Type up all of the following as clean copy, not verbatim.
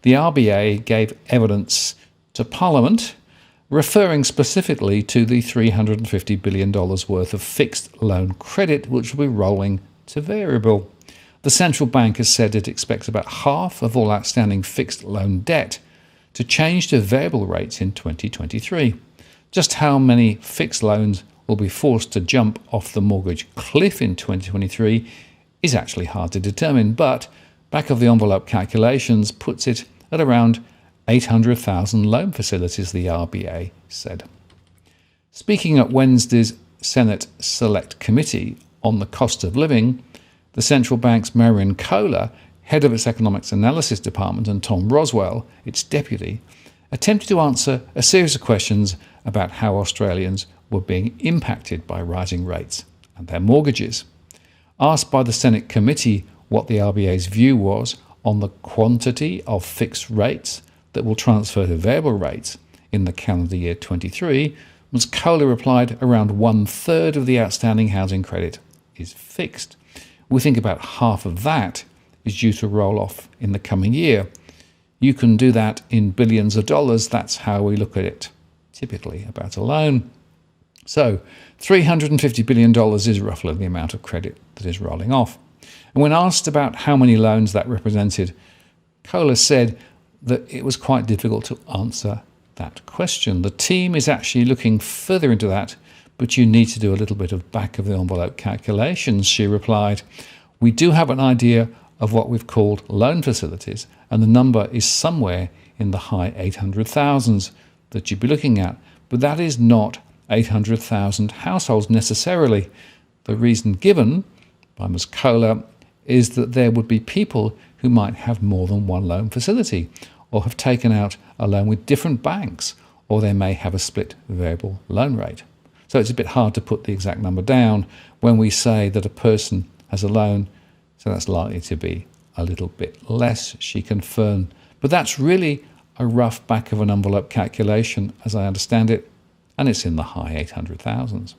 The RBA gave evidence to Parliament, referring specifically to the $350 billion worth of fixed loan credit which will be rolling to variable. The central bank has said it expects about half of all outstanding fixed loan debt to change to variable rates in 2023. Just how many fixed loans will be forced to jump off the mortgage cliff in 2023 is actually hard to determine, but back-of-the-envelope calculations puts it at around 800,000 loan facilities, the RBA said. Speaking at Wednesday's Senate Select Committee on the Cost of Living, the central bank's Marion Kohler, head of its economics analysis department, and Tom Roswell, its deputy, attempted to answer a series of questions about how Australians were being impacted by rising rates and their mortgages. Asked by the Senate committee what the RBA's view was on the quantity of fixed rates that will transfer to variable rates in the calendar year 23, Ms. Kohler replied around 1/3 of the outstanding housing credit is fixed. We think about half of that is due to roll off in the coming year. You can do that in billions of dollars. That's how we look at it, typically, about a loan. So $350 billion is roughly the amount of credit that is rolling off. And when asked about how many loans that represented, Kohler said that it was quite difficult to answer that question. The team is actually looking further into that, but you need to do a little bit of back-of-the-envelope calculations, she replied. We do have an idea of what we've called loan facilities, and the number is somewhere in the high 800,000s that you'd be looking at, but that is not 800,000 households necessarily. The reason given by Ms. Kohler is that there would be people who might have more than one loan facility, or have taken out a loan with different banks, or they may have a split variable loan rate. So it's a bit hard to put the exact number down when we say that a person has a loan, so that's likely to be a little bit less, she confirmed. But that's really a rough back-of-an-envelope calculation, as I understand it, and it's in the high 800,000s.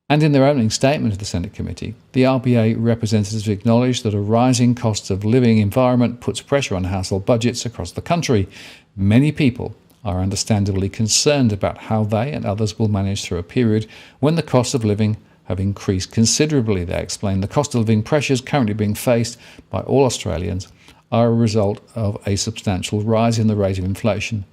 And in their opening statement to the Senate committee, the RBA representatives acknowledged that a rising cost of living environment puts pressure on household budgets across the country. Many people are understandably concerned about how they and others will manage through a period when the cost of living have increased considerably. They explained the cost of living pressures currently being faced by all Australians are a result of a substantial rise in the rate of inflation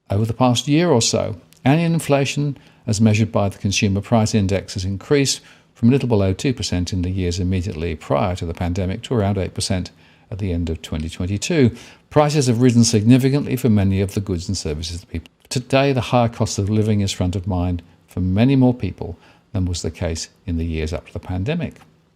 over the past year or so. Annual inflation, as measured by the Consumer Price Index, has increased from a little below 2% in the years immediately prior to the pandemic to around 8% at the end of 2022. Prices have risen significantly for many of the goods and services that people. Today, the higher cost of living is front of mind for many more people than was the case in the years up to the pandemic.